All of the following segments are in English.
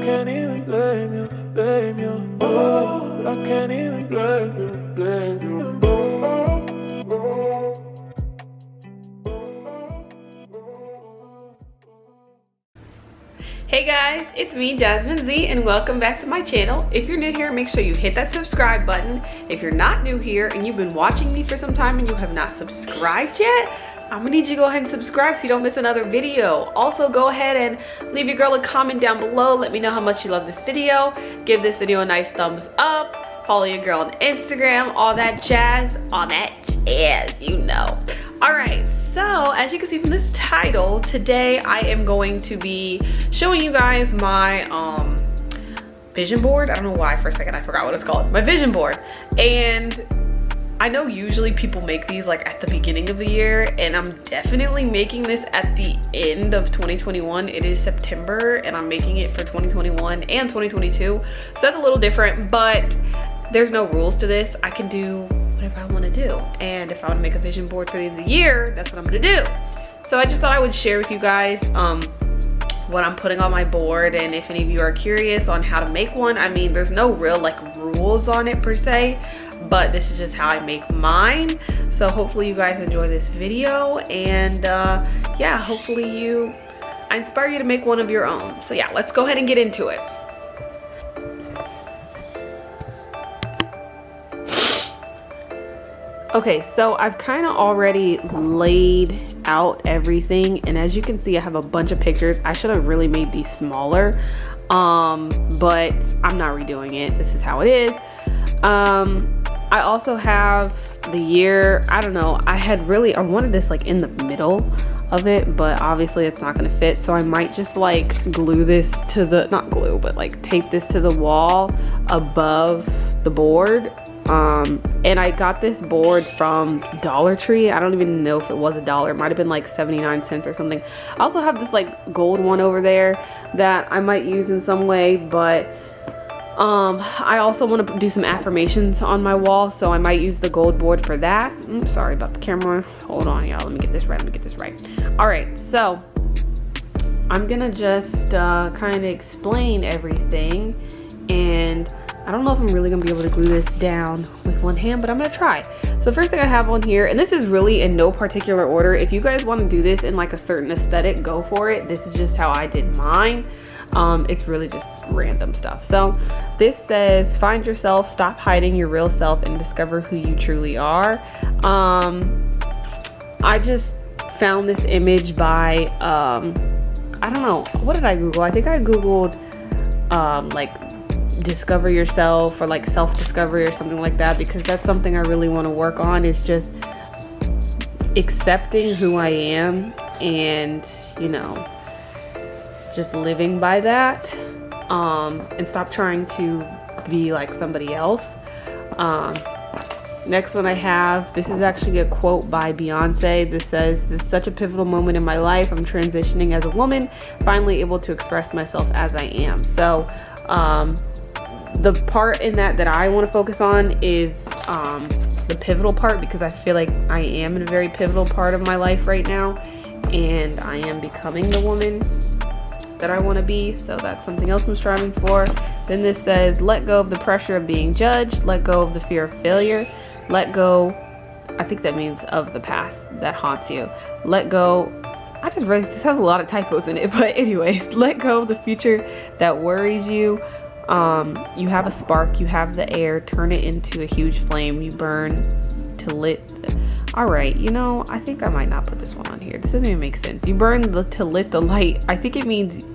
can't even blame you, blame you. Oh, but I can't even blame you, blame you. Hey guys, it's me, Jasmine Z, and welcome back to my channel. If you're new here, make sure you hit that subscribe button. If you're not new here and you've been watching me for some time and you have not subscribed yet, I'm gonna need you to go ahead and subscribe so you don't miss another video. Also, go ahead and leave your girl a comment down below. Let me know how much you love this video. Give this video a nice thumbs up. Follow your girl on Instagram, all that jazz, you know. All right, so as you can see from this title, today I am going to be showing you guys my vision board. I don't know why for a second I forgot what it's called. My vision board. And I know usually people make these like at the beginning of the year, and I'm definitely making this at the end of 2021. It is September and I'm making it for 2021 and 2022. So that's a little different, but there's no rules to this. I can do whatever I want to do. And if I want to make a vision board for the end of the year, that's what I'm going to do. So I just thought I would share with you guys what I'm putting on my board, and if any of you are curious on how to make one. I mean, there's no real like rules on it per se, but this is just how I make mine. So hopefully you guys enjoy this video, and yeah, hopefully I inspire you to make one of your own. So yeah, let's go ahead and get into it. Okay, so I've kind of already laid out everything, and as you can see, I have a bunch of pictures. I should have really made these smaller, but I'm not redoing it. This is how it is. I also have the year. I don't know, I wanted this like in the middle of it, but obviously it's not gonna fit, so I might just like glue this to the, not glue, but like tape this to the wall above the board. And I got this board from Dollar Tree. I don't even know if it was $1. It might have been like 79 cents or something. I also have this like gold one over there that I might use in some way, but I also want to do some affirmations on my wall, so I might use the gold board for that. Sorry about the camera. Hold on, y'all. Let me get this right. All right, so I'm gonna just kind of explain everything, and I don't know if I'm really gonna be able to glue this down with one hand, but I'm gonna try. So first thing I have on here, and this is really in no particular order. If you guys want to do this in like a certain aesthetic, go for it. This is just how I did mine. It's really just random stuff. So this says, find yourself, stop hiding your real self, and discover who you truly are. I just found this image by, I don't know, what did I Google? I think I Googled like discover yourself, or like self-discovery or something like that, because that's something I really want to work on, is just accepting who I am and, you know, just living by that, and stop trying to be like somebody else. Next one I have, this is actually a quote by Beyonce. This says, "This is such a pivotal moment in my life. I'm transitioning as a woman, finally able to express myself as I am." So the part in that I want to focus on is the pivotal part, because I feel like I am in a very pivotal part of my life right now, and I am becoming the woman that I want to be. So that's something else I'm striving for. Then this says, let go of the pressure of being judged, let go of the fear of failure, let go, I think that means of the past that haunts you, let go. I just realized this has a lot of typos in it, but anyways, let go of the future that worries you. You have a spark, you have the air, turn it into a huge flame, you burn to lit. All right, you know, I think I might not put this one on here. This doesn't even make sense. You burn to lit the light. I think it means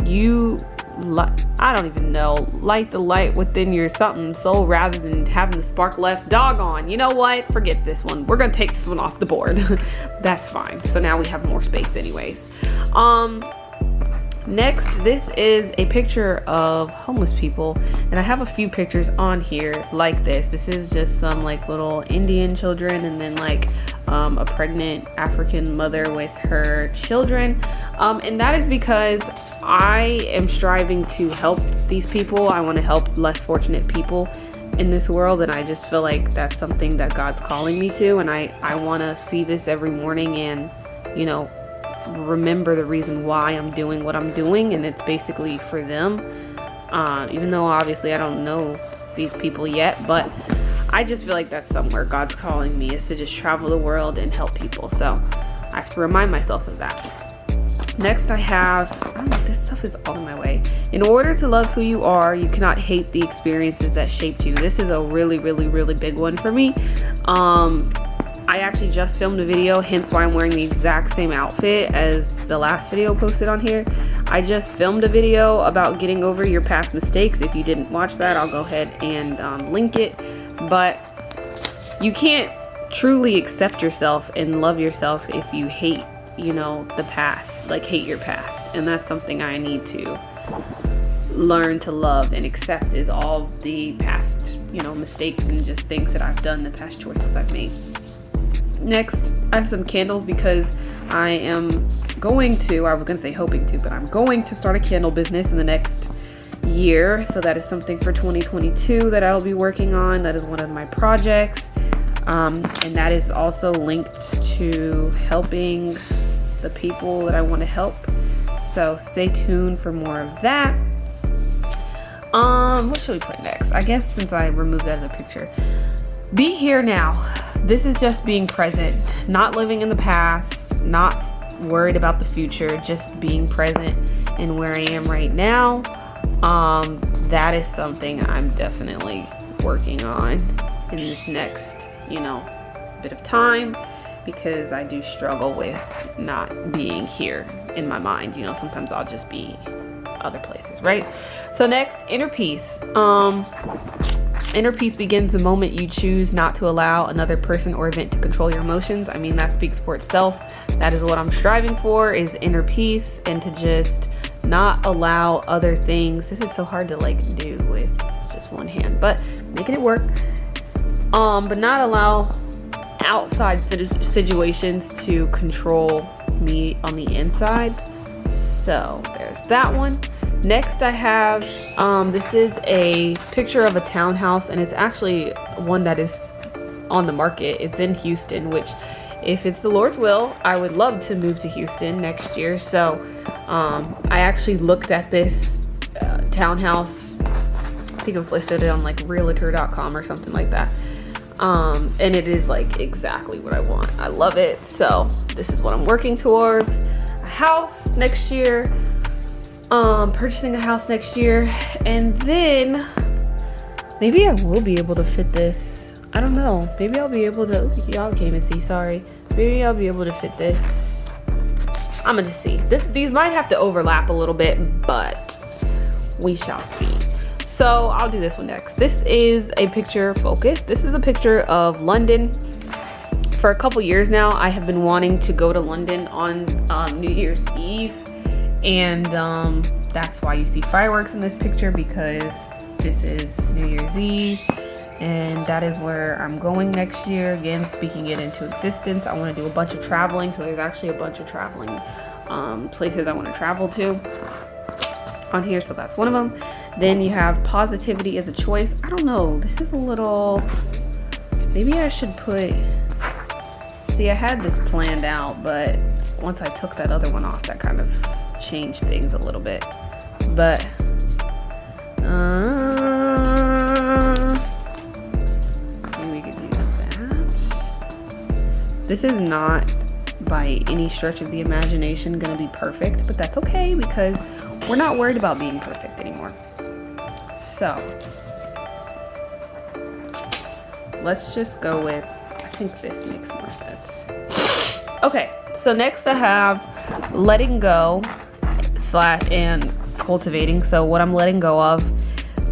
you, I don't even know, light the light within your something soul, rather than having the spark left. Doggone, you know what? Forget this one. We're gonna take this one off the board. That's fine. So now we have more space anyways. Next, this is a picture of homeless people, and I have a few pictures on here like this. This is just some like little Indian children, and then like a pregnant African mother with her children, and that is because I am striving to help these people. I want to help less fortunate people in this world, and I just feel like that's something that God's calling me to, and I want to see this every morning and, you know, remember the reason why I'm doing what I'm doing, and it's basically for them. Even though obviously I don't know these people yet, but I just feel like that's somewhere God's calling me, is to just travel the world and help people. So I have to remind myself of that. Next I have, this stuff is all in my way. In order to love who you are, you cannot hate the experiences that shaped you. This is a really, really, really big one for me. I actually just filmed a video, hence why I'm wearing the exact same outfit as the last video posted on here. I just filmed a video about getting over your past mistakes. If you didn't watch that, I'll go ahead and link it. But you can't truly accept yourself and love yourself if you hate, you know, the past, like hate your past. And that's something I need to learn to love and accept, is all the past, you know, mistakes and just things that I've done, the past choices I've made. Next, I have some candles because I am going to, I was going to say hoping to, but I'm going to start a candle business in the next year. So that is something for 2022 that I'll be working on. That is one of my projects. And that is also linked to helping the people that I want to help. So stay tuned for more of that. What should we put next? I guess since I removed that as a picture. Be here now. This is just being present, not living in the past, not worried about the future, just being present in where I am right now. That is something I'm definitely working on in this next, you know, bit of time, because I do struggle with not being here in my mind. You know, sometimes I'll just be other places, right? So next, inner peace. Inner peace begins the moment you choose not to allow another person or event to control your emotions. I mean, that speaks for itself. That is what I'm striving for, is inner peace, and to just not allow other things. This is so hard to like do with just one hand, but making it work. But not allow outside situations to control me on the inside. So there's that one. Next I have, this is a picture of a townhouse, and it's actually one that is on the market. It's in Houston, which if it's the Lord's will, I would love to move to Houston next year. So I actually looked at this townhouse. I think it was listed on like realtor.com or something like that. And it is like exactly what I want. I love it. So this is what I'm working towards. A house next year. Purchasing a house next year, and then maybe I will be able to fit this. I don't know. Maybe I'll be able to, y'all can't even see, sorry. Maybe I'll be able to fit this. I'm gonna see. These might have to overlap a little bit, but we shall see. So I'll do this one next. This is a picture, focus. This is a picture of London. For a couple years now, I have been wanting to go to London on New Year's Eve. And that's why you see fireworks in this picture, because this is New Year's Eve, and that is where I'm going next year. Again, speaking it into existence. I want to do a bunch of traveling, so there's actually a bunch of traveling places I want to travel to on here, so that's one of them. Then you have positivity as a choice. I don't know, this is a little, maybe I should put, see, I had this planned out, but once I took that other one off, that kind of change things a little bit. But maybe we could do that. This is not by any stretch of the imagination gonna be perfect, but that's okay, because we're not worried about being perfect anymore. So let's just go with, I think this makes more sense. Okay, so next I have letting go and cultivating. So what I'm letting go of,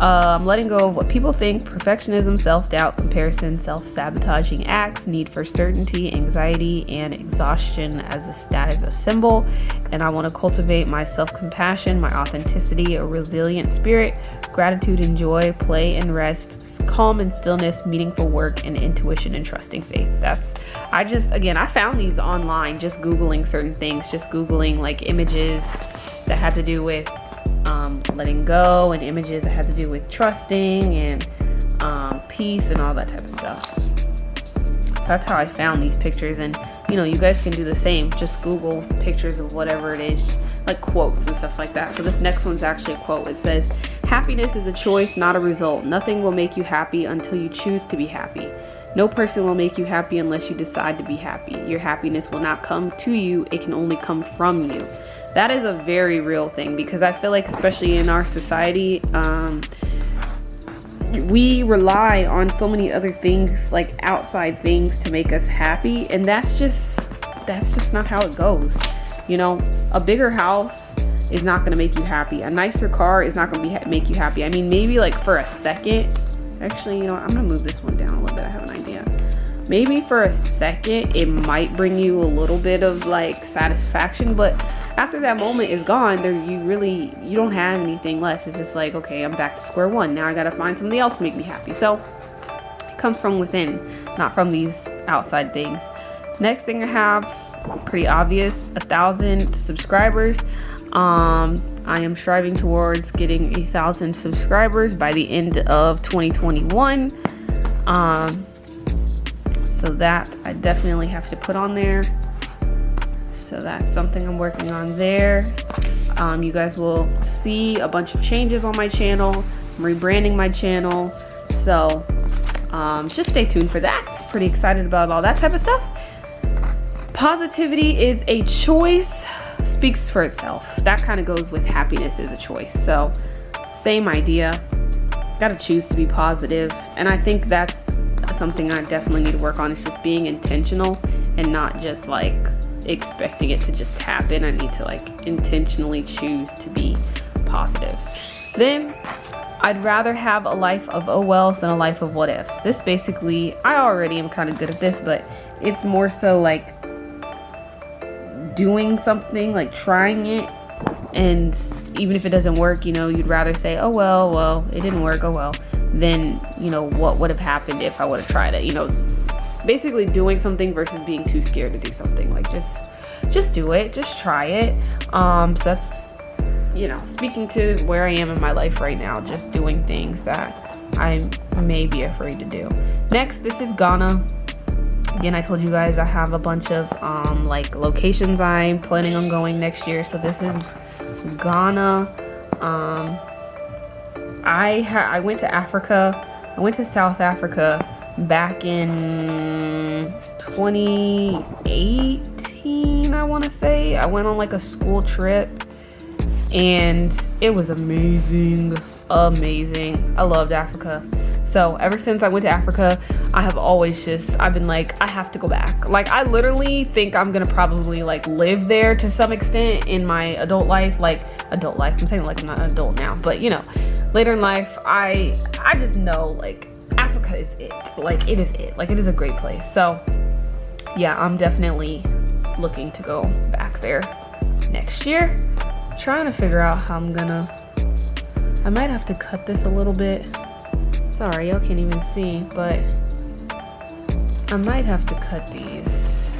I'm letting go of what people think, perfectionism, self-doubt, comparison, self-sabotaging acts, need for certainty, anxiety, and exhaustion as a status, a symbol. And I want to cultivate my self-compassion, my authenticity, a resilient spirit, gratitude and joy, play and rest, calm and stillness, meaningful work, and intuition and trusting faith. That's, I found these online, just Googling certain things, just Googling like images that had to do with letting go, and images that had to do with trusting and peace and all that type of stuff. So that's how I found these pictures, and you know, you guys can do the same. Just Google pictures of whatever it is, like quotes and stuff like that. So this next one's actually a quote. It says, happiness is a choice, not a result. Nothing will make you happy until you choose to be happy. No person will make you happy unless you decide to be happy. Your happiness will not come to you. It can only come from you. That is a very real thing, because I feel like, especially in our society, we rely on so many other things, like outside things, to make us happy, and that's just not how it goes. You know, a bigger house is not going to make you happy. A nicer car is not going to make you happy. I mean, maybe like for a second. Actually, you know what? I'm going to move this one down a little bit. I have an idea. Maybe for a second it might bring you a little bit of like satisfaction, but after that moment is gone, you don't have anything left. It's just like, okay, I'm back to square one. Now I gotta find something else to make me happy. So it comes from within, not from these outside things. Next thing I have, pretty obvious, 1,000 subscribers. I am striving towards getting 1,000 subscribers by the end of 2021. So that I definitely have to put on there. So that's something I'm working on there. You guys will see a bunch of changes on my channel. I'm rebranding my channel. So just stay tuned for that. Pretty excited about all that type of stuff. Positivity is a choice, speaks for itself. That kind of goes with happiness is a choice. So same idea. Gotta choose to be positive. And I think that's something I definitely need to work on, is just being intentional and not just like expecting it to just happen. I need to like intentionally choose to be positive. Then I'd rather have a life of oh wells than a life of what ifs. This basically, I already am kind of good at this, but it's more so like doing something, like trying it, and even if it doesn't work, you know, you'd rather say, oh well, it didn't work, oh well, than, you know, what would have happened if I would have tried it. You know, basically doing something versus being too scared to do something. Like just do it, just try it. So that's, you know, speaking to where I am in my life right now, just doing things that I may be afraid to do. Next, this is Ghana. Again, I told you guys I have a bunch of like locations I'm planning on going next year. So this is Ghana. I went to Africa. I went to South Africa back in 2018, I want to say. I went on like a school trip and it was amazing. I loved Africa. So ever since I went to Africa, I have always I've been like, I have to go back. Like, I literally think I'm gonna probably like live there to some extent in my adult life. I'm saying like I'm not an adult now, but you know, later in life, I just know like Africa is it. Like it is it. Like it is a great place. So yeah, I'm definitely looking to go back there next year. Trying to figure out how I might have to cut this a little bit. Sorry, y'all can't even see, but I might have to cut these.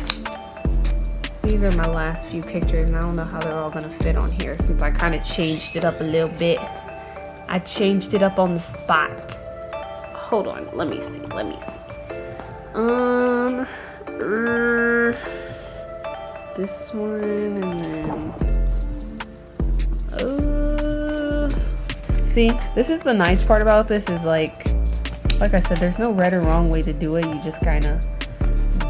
These are my last few pictures, and I don't know how they're all gonna fit on here since I kind of changed it up a little bit. I changed it up on the spot. Hold on, let me see. This one, and then see, this is the nice part about this, is like I said, there's no right or wrong way to do it. You just kind of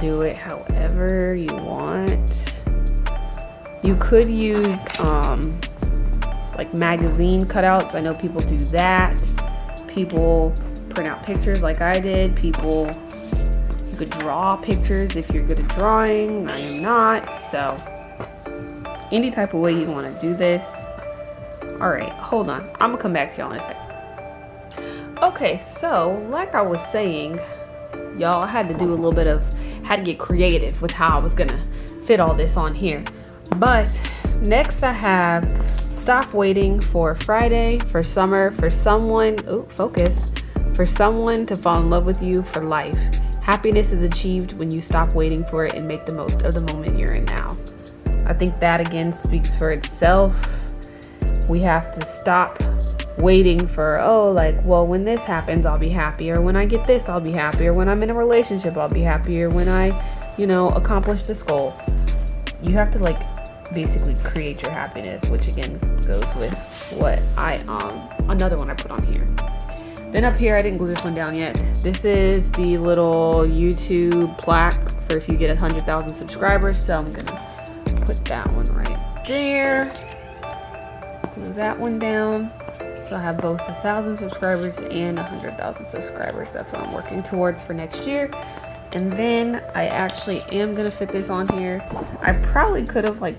do it however you want. You could use like magazine cutouts. I know people do that. People print out pictures like I did. You could draw pictures if you're good at drawing. I am not. So any type of way you want to do this. All right, hold on. I'm gonna come back to y'all in a second. Okay, so like I was saying, y'all, I had to get creative with how I was gonna fit all this on here. But next I have stop waiting for Friday, for summer, for someone to fall in love with you for life. Happiness is achieved when you stop waiting for it and make the most of the moment you're in now. I think that again speaks for itself. We have to stop waiting for, when this happens, I'll be happy, or when I get this, I'll be happy, or when I'm in a relationship, I'll be happy, or when I you know, accomplish this goal, you have to like basically create your happiness, which again goes with what another one I put on here. Then up here, I didn't glue this one down yet. This is the little YouTube plaque for if you get 100,000 subscribers. So I'm gonna put that one right there. Glue that one down. So I have both 1,000 subscribers and 100,000 subscribers. That's what I'm working towards for next year. And then I actually am gonna fit this on here. I probably could have like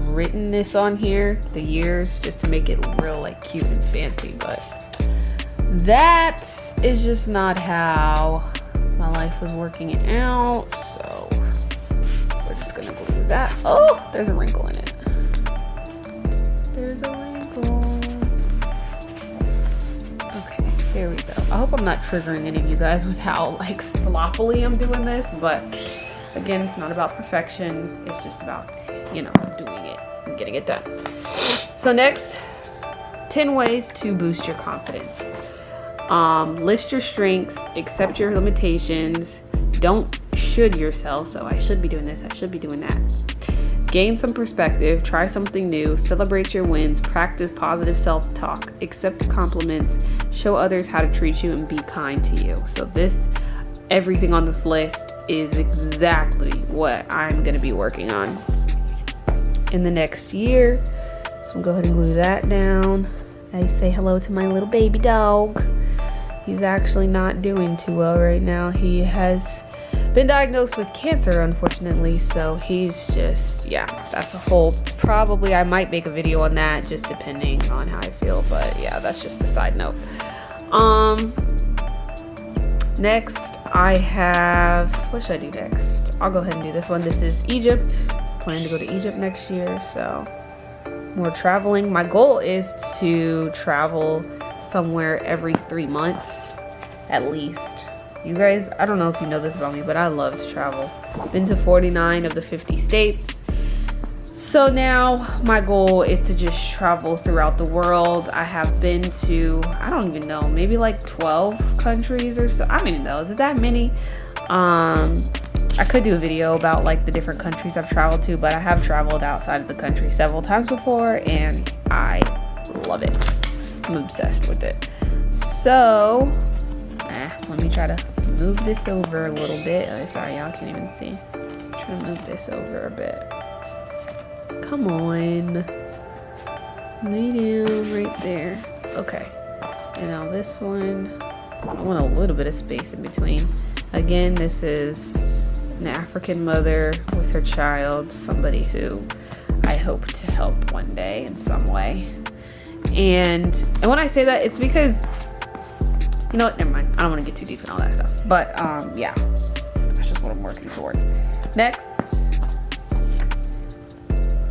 written this on here, the years, just to make it real like cute and fancy, but that is just not how my life was working out. So we're just gonna glue that. Oh, there's a wrinkle in it. There's a wrinkle. Okay, here we go. I hope I'm not triggering any of you guys with how like sloppily I'm doing this, but again, it's not about perfection. It's just about, you know, doing it and getting it done. So next, 10 ways to boost your confidence. List your strengths, accept your limitations, don't should yourself. So I should be doing this, I should be doing that. Gain some perspective, try something new, celebrate your wins, practice positive self-talk, accept compliments, show others how to treat you, and be kind to you. So everything on this list is exactly what I'm gonna be working on in the next year. So we'll go ahead and glue that down. I say hello to my little baby dog. He's actually not doing too well right now. He has been diagnosed with cancer, unfortunately, so he's just, yeah, that's a whole, probably I might make a video on that, just depending on how I feel, but yeah, that's just a side note. Next I have, what should I do next? I'll go ahead and do this one. This is Egypt. Plan to go to Egypt next year, so more traveling. My goal is to travel somewhere every 3 months at least. You guys, I don't know if you know this about me, but I love to travel. Been to 49 of the 50 states. So now my goal is to just travel throughout the world. I have been to, I don't even know, maybe like 12 countries or so. I don't even know, is it that many? I could do a video about like the different countries I've traveled to, but I have traveled outside of the country several times before and I love it. I'm obsessed with it. So, let me try to move this over a little bit. Oh, sorry, y'all can't even see. Try to move this over a bit. Come on. Lay down right there. Okay. And now this one, I want a little bit of space in between. Again, this is an African mother with her child, somebody who I hope to help one day in some way. And when I say that, it's because, you know what, never mind. I don't want to get too deep in all that stuff. But yeah, that's just what I'm working toward. Next,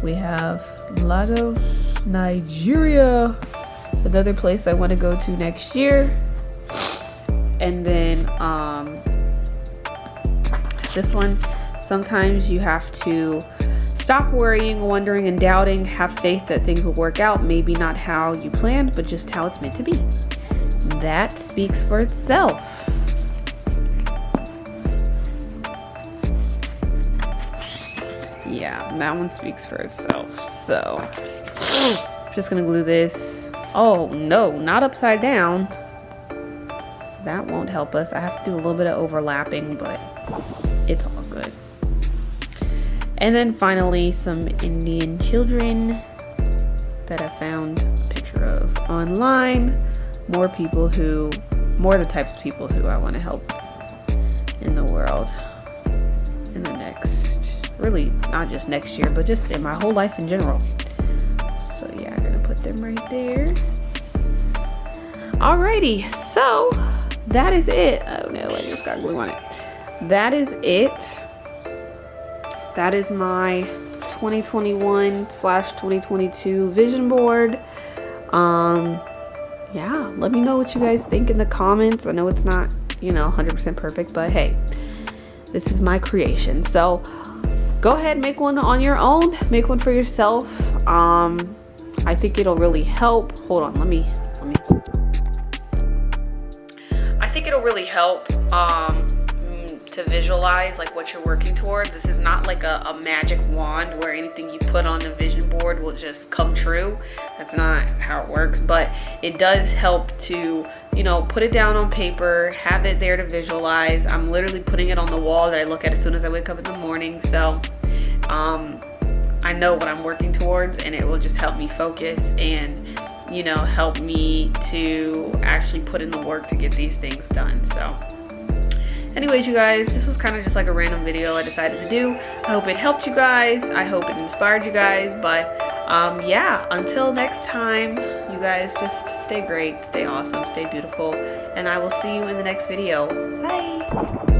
we have Lagos, Nigeria. Another place I want to go to next year. And then this one, sometimes you have to stop worrying, wondering, and doubting. Have faith that things will work out. Maybe not how you planned, but just how it's meant to be. That speaks for itself. Yeah, that one speaks for itself. So, I'm just gonna glue this. Oh no, not upside down. That won't help us. I have to do a little bit of overlapping, but it's all good. And then finally, some Indian children that I found a picture of online. More the types of people who I want to help in the world in the next, really not just next year, but just in my whole life in general. So yeah, I'm gonna put them right there. Alrighty, so that is it. Oh no, I just got glue on it. That is it. That is my 2021/2022 vision board. Yeah, let me know what you guys think in the comments. I know it's not, 100% perfect, but hey, this is my creation. So go ahead, make one on your own, make one for yourself. I think it'll really help. Hold on, let me. I think it'll really help to to visualize like what you're working towards. This is not like a magic wand where anything you put on the vision board will just come true. That's not how it works, but it does help to, you know, put it down on paper, have it there to visualize. I'm literally putting it on the wall that I look at as soon as I wake up in the morning. So I know what I'm working towards, and it will just help me focus and, you know, help me to actually put in the work to get these things done. So anyways, you guys, this was kind of just like a random video I decided to do. I hope it helped you guys. I hope it inspired you guys. But yeah, until next time, you guys just stay great, stay awesome, stay beautiful, and I will see you in the next video. Bye.